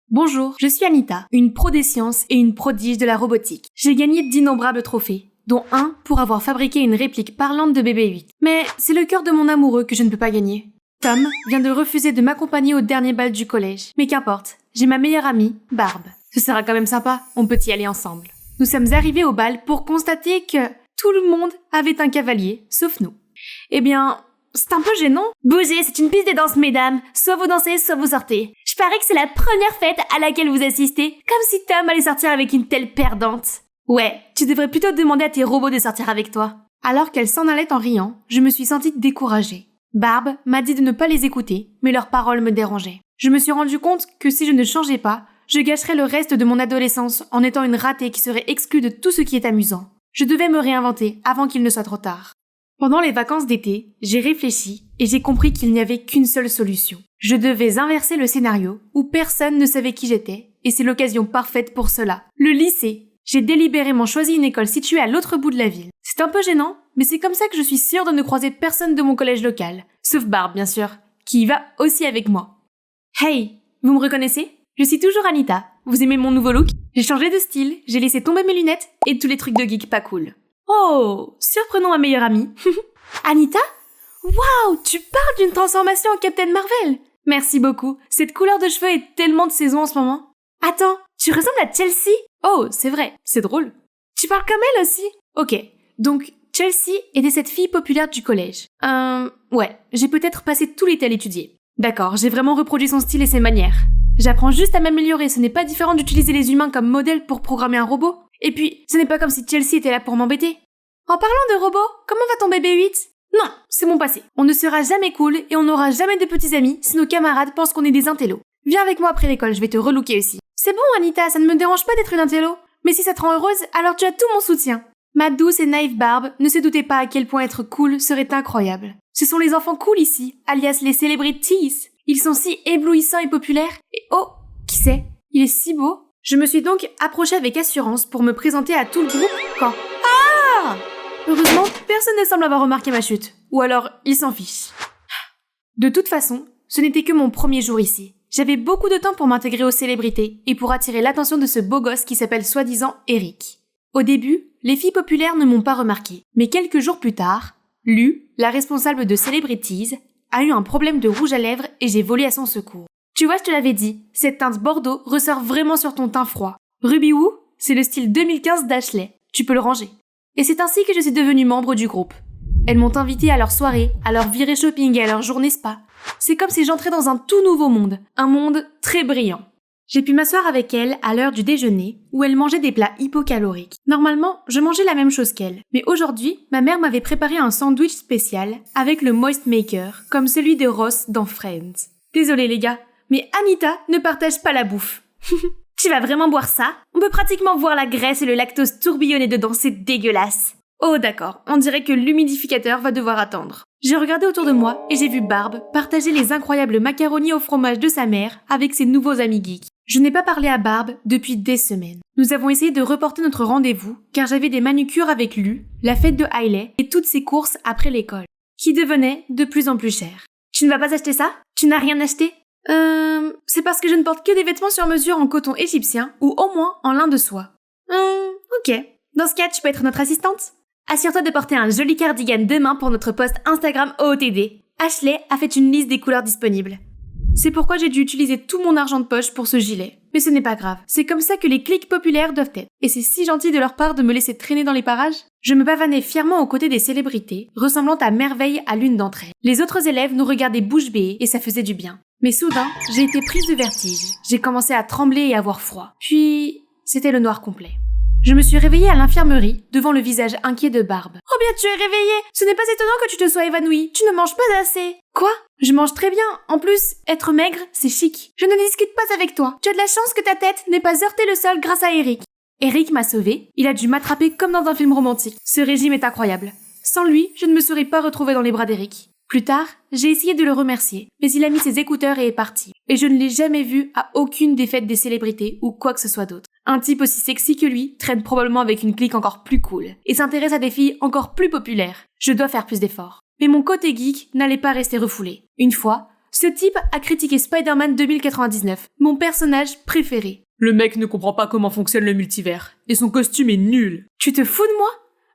Bonjour, je suis Anita, une pro des sciences et une prodige de la robotique. J'ai gagné d'innombrables trophées, dont un pour avoir fabriqué une réplique parlante de BB-8. Mais c'est le cœur de mon amoureux que je ne peux pas gagner. Tom vient de refuser de m'accompagner au dernier bal du collège. Mais qu'importe, j'ai ma meilleure amie, Barb. Ce sera quand même sympa, on peut y aller ensemble. Nous sommes arrivés au bal pour constater que tout le monde avait un cavalier, sauf nous. Eh bien, c'est un peu gênant. Bougez, c'est une piste de danse, mesdames. Soit vous dansez, soit vous sortez. Je parie que c'est la première fête à laquelle vous assistez, comme si Tom allait sortir avec une telle perdante. Ouais, tu devrais plutôt demander à tes robots de sortir avec toi. Alors qu'elle s'en allait en riant, je me suis sentie découragée. Barb m'a dit de ne pas les écouter, mais leurs paroles me dérangeaient. Je me suis rendu compte que si je ne changeais pas, je gâcherais le reste de mon adolescence en étant une ratée qui serait exclue de tout ce qui est amusant. Je devais me réinventer avant qu'il ne soit trop tard. Pendant les vacances d'été, j'ai réfléchi et j'ai compris qu'il n'y avait qu'une seule solution. Je devais inverser le scénario où personne ne savait qui j'étais et c'est l'occasion parfaite pour cela. Le lycée. J'ai délibérément choisi une école située à l'autre bout de la ville. C'est un peu gênant, mais c'est comme ça que je suis sûre de ne croiser personne de mon collège local. Sauf Barb, bien sûr, qui y va aussi avec moi. Hey, vous me reconnaissez ? Je suis toujours Anita. Vous aimez mon nouveau look ? J'ai changé de style, j'ai laissé tomber mes lunettes et tous les trucs de geek pas cool. Oh, surprenons ma meilleure amie. Anita ? Waouh, tu parles d'une transformation en Captain Marvel. Merci beaucoup, cette couleur de cheveux est tellement de saison en ce moment. Attends, tu ressembles à Chelsea ? Oh, c'est vrai, c'est drôle. Tu parles comme elle aussi ? Ok, donc Chelsea était cette fille populaire du collège. Ouais, j'ai peut-être passé tout l'été à l'étudier. D'accord, j'ai vraiment reproduit son style et ses manières. J'apprends juste à m'améliorer, ce n'est pas différent d'utiliser les humains comme modèle pour programmer un robot. Et puis, ce n'est pas comme si Chelsea était là pour m'embêter. En parlant de robots, comment va ton bébé 8 ? Non, c'est mon passé. On ne sera jamais cool et on n'aura jamais de petits amis si nos camarades pensent qu'on est des intellos. Viens avec moi après l'école, je vais te relooker aussi. C'est bon Anita, ça ne me dérange pas d'être une intello. Mais si ça te rend heureuse, alors tu as tout mon soutien. Ma douce et naïve Barb ne se doutait pas à quel point être cool serait incroyable. Ce sont les enfants cool ici, alias les celebrities. Ils sont si éblouissants et populaires. Et oh, qui sait, il est si beau. Je me suis donc approchée avec assurance pour me présenter à tout le groupe quand... Ah ! Heureusement, personne ne semble avoir remarqué ma chute. Ou alors, ils s'en fichent. De toute façon, ce n'était que mon premier jour ici. J'avais beaucoup de temps pour m'intégrer aux célébrités et pour attirer l'attention de ce beau gosse qui s'appelle soi-disant Eric. Au début, les filles populaires ne m'ont pas remarqué. Mais quelques jours plus tard, Lu, la responsable de Celebrities, a eu un problème de rouge à lèvres et j'ai volé à son secours. Tu vois, je te l'avais dit, cette teinte bordeaux ressort vraiment sur ton teint froid. Ruby Woo, c'est le style 2015 d'Ashley. Tu peux le ranger. Et c'est ainsi que je suis devenue membre du groupe. Elles m'ont invitée à leur soirée, à leur virée shopping et à leur journée spa. C'est comme si j'entrais dans un tout nouveau monde. Un monde très brillant. J'ai pu m'asseoir avec elles à l'heure du déjeuner, où elles mangeaient des plats hypocaloriques. Normalement, je mangeais la même chose qu'elles. Mais aujourd'hui, ma mère m'avait préparé un sandwich spécial avec le Moist Maker, comme celui de Ross dans Friends. Désolée les gars, mais Anita ne partage pas la bouffe. Tu vas vraiment boire ça ? On peut pratiquement voir la graisse et le lactose tourbillonner dedans, c'est dégueulasse. Oh d'accord, on dirait que l'humidificateur va devoir attendre. J'ai regardé autour de moi et j'ai vu Barb partager les incroyables macaronis au fromage de sa mère avec ses nouveaux amis geeks. Je n'ai pas parlé à Barb depuis des semaines. Nous avons essayé de reporter notre rendez-vous car j'avais des manucures avec Lu, la fête de Hailey et toutes ses courses après l'école, qui devenaient de plus en plus chères. Tu ne vas pas acheter ça ? Tu n'as rien acheté ? C'est parce que je ne porte que des vêtements sur mesure en coton égyptien ou au moins en lin de soie. Ok. Dans ce cas, tu peux être notre assistante ? Assure-toi de porter un joli cardigan demain pour notre post Instagram OOTD. Ashley a fait une liste des couleurs disponibles. C'est pourquoi j'ai dû utiliser tout mon argent de poche pour ce gilet. Mais ce n'est pas grave, c'est comme ça que les cliques populaires doivent être. Et c'est si gentil de leur part de me laisser traîner dans les parages. Je me pavanais fièrement aux côtés des célébrités, ressemblant à merveille à l'une d'entre elles. Les autres élèves nous regardaient bouche bée et ça faisait du bien. Mais soudain, j'ai été prise de vertige. J'ai commencé à trembler et à avoir froid. Puis, c'était le noir complet. Je me suis réveillée à l'infirmerie, devant le visage inquiet de Barb. « Oh bien, tu es réveillée ! Ce n'est pas étonnant que tu te sois évanouie. Tu ne manges pas assez. » Quoi ? Je mange très bien. En plus, être maigre, c'est chic. Je ne discute pas avec toi. Tu as de la chance que ta tête n'ait pas heurté le sol grâce à Eric. Eric m'a sauvée. Il a dû m'attraper comme dans un film romantique. Ce régime est incroyable. Sans lui, je ne me serais pas retrouvée dans les bras d'Eric. Plus tard, j'ai essayé de le remercier, mais il a mis ses écouteurs et est parti. Et je ne l'ai jamais vu à aucune des fêtes des célébrités ou quoi que ce soit d'autre. Un type aussi sexy que lui traîne probablement avec une clique encore plus cool et s'intéresse à des filles encore plus populaires. Je dois faire plus d'efforts. Mais mon côté geek n'allait pas rester refoulé. Une fois, Ce type a critiqué Spider-Man 2099, mon personnage préféré. Le mec ne comprend pas comment fonctionne le multivers, et son costume est nul. Tu te fous de moi?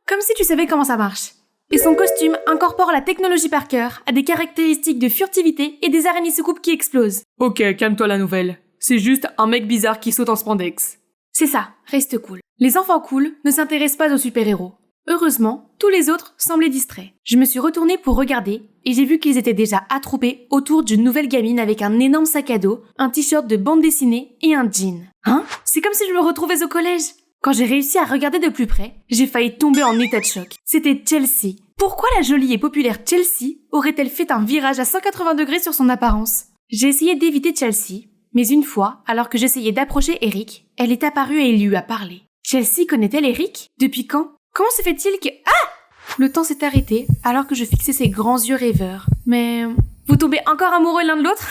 Comme si tu savais comment ça marche. Et son costume incorpore la technologie Parker, a des caractéristiques de furtivité et des araignées soucoupes qui explosent. Ok, calme-toi la nouvelle. C'est juste un mec bizarre qui saute en spandex. C'est ça, reste cool. Les enfants cool ne s'intéressent pas aux super-héros. Heureusement, tous les autres semblaient distraits. Je me suis retournée pour regarder et j'ai vu qu'ils étaient déjà attroupés autour d'une nouvelle gamine avec un énorme sac à dos, un t-shirt de bande dessinée et un jean. Hein? C'est comme si je me retrouvais au collège. Quand j'ai réussi à regarder de plus près, j'ai failli tomber en état de choc. C'était Chelsea. Pourquoi la jolie et populaire Chelsea aurait-elle fait un virage à 180 degrés sur son apparence? J'ai essayé d'éviter Chelsea, mais une fois, alors que j'essayais d'approcher Eric, elle est apparue et il lui a parlé. Chelsea connaît-elle Eric? Depuis quand? Comment se fait-il que... Ah! Le temps s'est arrêté alors que je fixais ses grands yeux rêveurs. Mais... Vous tombez encore amoureux l'un de l'autre?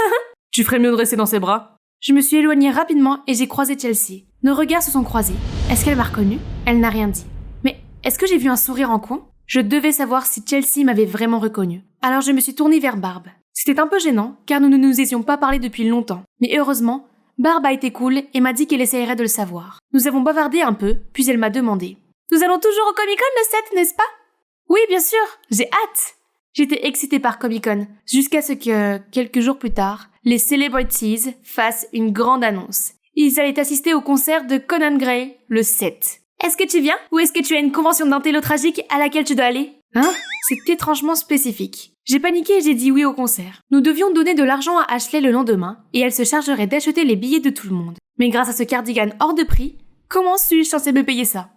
Tu ferais mieux de rester dans ses bras. Je me suis éloignée rapidement et j'ai croisé Chelsea. Nos regards se sont croisés. Est-ce qu'elle m'a reconnue? Elle n'a rien dit. Mais est-ce que j'ai vu un sourire en coin? Je devais savoir si Chelsea m'avait vraiment reconnue. Alors je me suis tournée vers Barb. C'était un peu gênant car nous ne nous étions pas parlé depuis longtemps. Mais heureusement, Barb a été cool et m'a dit qu'elle essayerait de le savoir. Nous avons bavardé un peu, puis elle m'a demandé. Nous allons toujours au Comic-Con le 7, n'est-ce pas? Oui, bien sûr, j'ai hâte. J'étais excitée par Comic-Con, jusqu'à ce que, quelques jours plus tard, les Celebrities fassent une grande annonce. Ils allaient assister au concert de Conan Gray, le 7. Est-ce que tu viens? Ou est-ce que tu as une convention d'intello tragique à laquelle tu dois aller? Hein? C'est étrangement spécifique. J'ai paniqué et j'ai dit oui au concert. Nous devions donner de l'argent à Ashley le lendemain, et elle se chargerait d'acheter les billets de tout le monde. Mais grâce à ce cardigan hors de prix, comment suis-je censée me payer ça?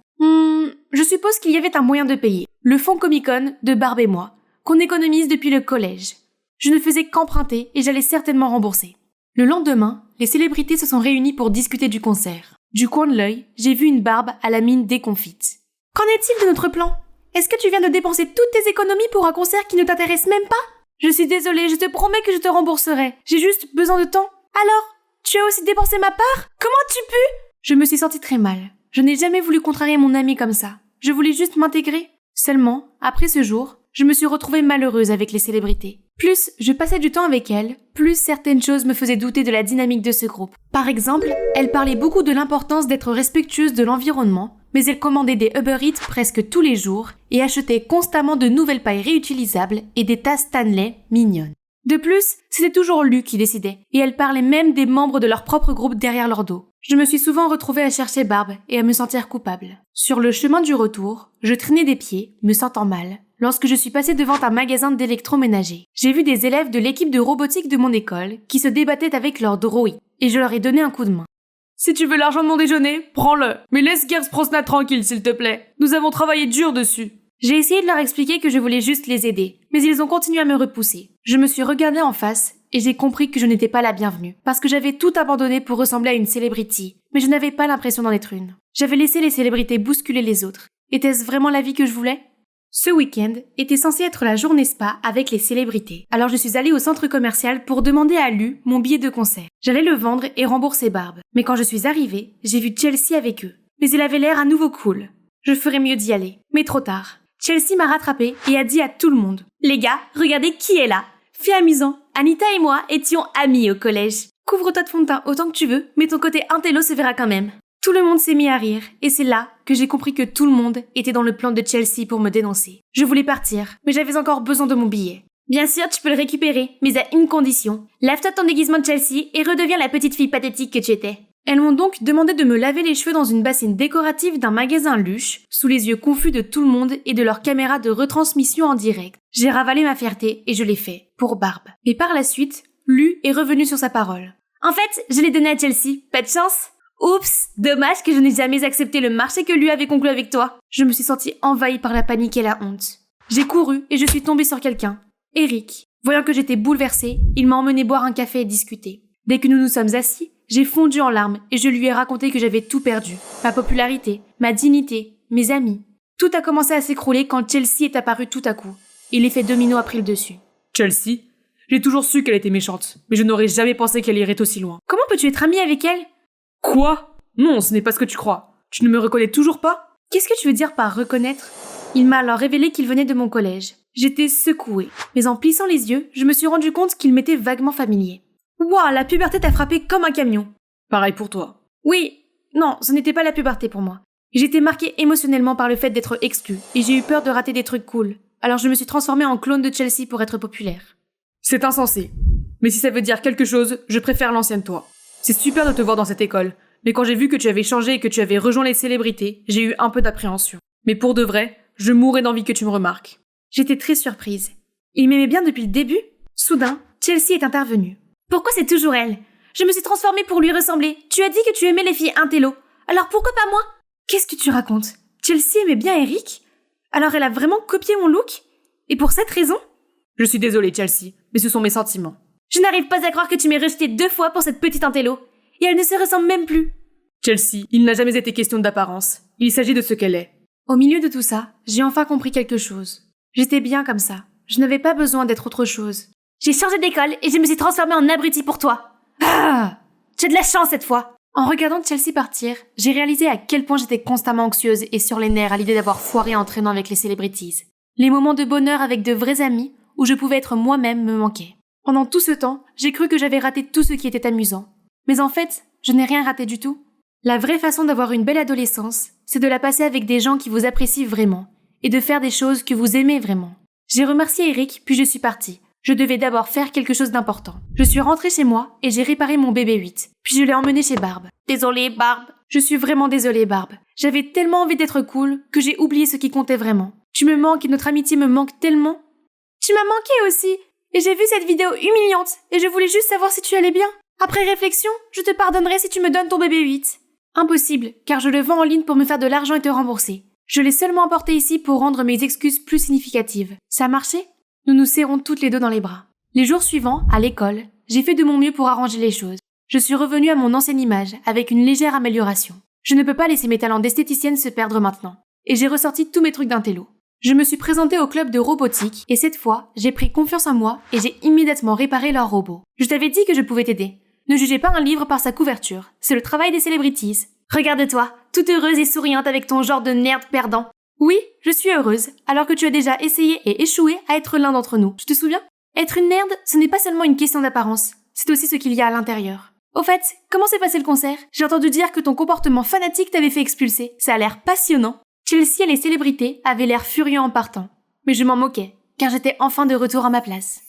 Je suppose qu'il y avait un moyen de payer. Le fonds Comic-Con de Barb et moi, qu'on économise depuis le collège. Je ne faisais qu'emprunter et j'allais certainement rembourser. Le lendemain, les célébrités se sont réunies pour discuter du concert. Du coin de l'œil, j'ai vu une Barb à la mine déconfite. Qu'en est-il de notre plan? Est-ce que tu viens de dépenser toutes tes économies pour un concert qui ne t'intéresse même pas? Je suis désolée, je te promets que je te rembourserai. J'ai juste besoin de temps. Alors, tu as aussi dépensé ma part? Comment tu peux? Je me suis sentie très mal. Je n'ai jamais voulu contrarier mon ami comme ça. Je voulais juste m'intégrer. Seulement, après ce jour, je me suis retrouvée malheureuse avec les célébrités. Plus je passais du temps avec elles, plus certaines choses me faisaient douter de la dynamique de ce groupe. Par exemple, elles parlaient beaucoup de l'importance d'être respectueuse de l'environnement, mais elles commandaient des Uber Eats presque tous les jours et achetaient constamment de nouvelles pailles réutilisables et des tasses Stanley mignonnes. De plus, c'était toujours Lu qui décidait, et elle parlait même des membres de leur propre groupe derrière leur dos. Je me suis souvent retrouvée à chercher Barb et à me sentir coupable. Sur le chemin du retour, je traînais des pieds, me sentant mal, lorsque je suis passée devant un magasin d'électroménager. J'ai vu des élèves de l'équipe de robotique de mon école qui se débattaient avec leur droïde, et je leur ai donné un coup de main. Si tu veux l'argent de mon déjeuner, prends-le. Mais laisse Gers Prosna tranquille, s'il te plaît. Nous avons travaillé dur dessus. J'ai essayé de leur expliquer que je voulais juste les aider, mais ils ont continué à me repousser. Je me suis regardée en face et j'ai compris que je n'étais pas la bienvenue, parce que j'avais tout abandonné pour ressembler à une célébrité, mais je n'avais pas l'impression d'en être une. J'avais laissé les célébrités bousculer les autres. Était-ce vraiment la vie que je voulais? Ce week-end était censé être la journée spa avec les célébrités, alors je suis allée au centre commercial pour demander à Lu mon billet de concert. J'allais le vendre et rembourser Barb, mais quand je suis arrivée, j'ai vu Chelsea avec eux. Mais elle avait l'air à nouveau cool. Je ferais mieux d'y aller, mais trop tard. Chelsea m'a rattrapée et a dit à tout le monde « Les gars, regardez qui est là !» Fait amusant, Anita et moi étions amies au collège. Couvre-toi de fond de teint autant que tu veux, mais ton côté intello se verra quand même. Tout le monde s'est mis à rire, et c'est là que j'ai compris que tout le monde était dans le plan de Chelsea pour me dénoncer. Je voulais partir, mais j'avais encore besoin de mon billet. Bien sûr, tu peux le récupérer, mais à une condition. Lave-toi ton déguisement de Chelsea et redeviens la petite fille pathétique que tu étais. Elles m'ont donc demandé de me laver les cheveux dans une bassine décorative d'un magasin Luche, sous les yeux confus de tout le monde et de leur caméra de retransmission en direct. J'ai ravalé ma fierté et je l'ai fait, pour Barb. Et par la suite, Lu est revenu sur sa parole. En fait, je l'ai donné à Chelsea, pas de chance. Oups, dommage que je n'ai jamais accepté le marché que Lu avait conclu avec toi. Je me suis sentie envahie par la panique et la honte. J'ai couru et je suis tombée sur quelqu'un. Eric. Voyant que j'étais bouleversée, il m'a emmené boire un café et discuter. Dès que nous nous sommes assis, j'ai fondu en larmes et je lui ai raconté que j'avais tout perdu. Ma popularité, ma dignité, mes amis. Tout a commencé à s'écrouler quand Chelsea est apparue tout à coup. Et l'effet domino a pris le dessus. Chelsea? J'ai toujours su qu'elle était méchante, mais je n'aurais jamais pensé qu'elle irait aussi loin. Comment peux-tu être amie avec elle? Quoi? Non, ce n'est pas ce que tu crois. Tu ne me reconnais toujours pas? Qu'est-ce que tu veux dire par reconnaître? Il m'a alors révélé qu'il venait de mon collège. J'étais secouée, mais en plissant les yeux, je me suis rendu compte qu'il m'était vaguement familier. Wouah, la puberté t'a frappé comme un camion. Pareil pour toi. Oui, non, ce n'était pas la puberté pour moi. J'étais marquée émotionnellement par le fait d'être exclue, et j'ai eu peur de rater des trucs cool. Alors je me suis transformée en clone de Chelsea pour être populaire. C'est insensé. Mais si ça veut dire quelque chose, je préfère l'ancienne toi. C'est super de te voir dans cette école, mais quand j'ai vu que tu avais changé et que tu avais rejoint les célébrités, j'ai eu un peu d'appréhension. Mais pour de vrai, je mourrais d'envie que tu me remarques. J'étais très surprise. Il m'aimait bien depuis le début. Soudain, Chelsea est intervenue. Pourquoi c'est toujours elle? Je me suis transformée pour lui ressembler. Tu as dit que tu aimais les filles intello. Alors pourquoi pas moi? Qu'est-ce que tu racontes? Chelsea aimait bien Eric? Alors elle a vraiment copié mon look? Et pour cette raison? Je suis désolée, Chelsea, mais ce sont mes sentiments. Je n'arrive pas à croire que tu m'aies rejeté 2 fois pour cette petite intello. Et elle ne se ressemble même plus. Chelsea, il n'a jamais été question d'apparence. Il s'agit de ce qu'elle est. Au milieu de tout ça, j'ai enfin compris quelque chose. J'étais bien comme ça. Je n'avais pas besoin d'être autre chose. J'ai changé d'école et je me suis transformée en abruti pour toi. Ah! J'ai de la chance cette fois. En regardant Chelsea partir, j'ai réalisé à quel point j'étais constamment anxieuse et sur les nerfs à l'idée d'avoir foiré en traînant avec les celebrities. Les moments de bonheur avec de vrais amis, où je pouvais être moi-même, me manquaient. Pendant tout ce temps, j'ai cru que j'avais raté tout ce qui était amusant. Mais en fait, je n'ai rien raté du tout. La vraie façon d'avoir une belle adolescence, c'est de la passer avec des gens qui vous apprécient vraiment, et de faire des choses que vous aimez vraiment. J'ai remercié Eric, puis je suis partie. Je devais d'abord faire quelque chose d'important. Je suis rentrée chez moi et j'ai réparé mon bébé 8. Puis je l'ai emmené chez Barbe. Désolée, Barbe. Je suis vraiment désolée, Barbe. J'avais tellement envie d'être cool que j'ai oublié ce qui comptait vraiment. Tu me manques et notre amitié me manque tellement. Tu m'as manqué aussi. Et j'ai vu cette vidéo humiliante et je voulais juste savoir si tu allais bien. Après réflexion, je te pardonnerai si tu me donnes ton bébé 8. Impossible, car je le vends en ligne pour me faire de l'argent et te rembourser. Je l'ai seulement emporté ici pour rendre mes excuses plus significatives. Ça a marché ? Nous nous serrons toutes les deux dans les bras. Les jours suivants, à l'école, j'ai fait de mon mieux pour arranger les choses. Je suis revenue à mon ancienne image, avec une légère amélioration. Je ne peux pas laisser mes talents d'esthéticienne se perdre maintenant. Et j'ai ressorti tous mes trucs d'intello. Je me suis présentée au club de robotique, et cette fois, j'ai pris confiance en moi et j'ai immédiatement réparé leur robot. Je t'avais dit que je pouvais t'aider. Ne jugez pas un livre par sa couverture. C'est le travail des celebrities. Regarde-toi, toute heureuse et souriante avec ton genre de nerd perdant. Oui, je suis heureuse, alors que tu as déjà essayé et échoué à être l'un d'entre nous. Tu te souviens? Être une nerd, ce n'est pas seulement une question d'apparence, c'est aussi ce qu'il y a à l'intérieur. Au fait, comment s'est passé le concert? J'ai entendu dire que ton comportement fanatique t'avait fait expulser. Ça a l'air passionnant. Chelsea et les célébrités avaient l'air furieux en partant. Mais je m'en moquais, car j'étais enfin de retour à ma place.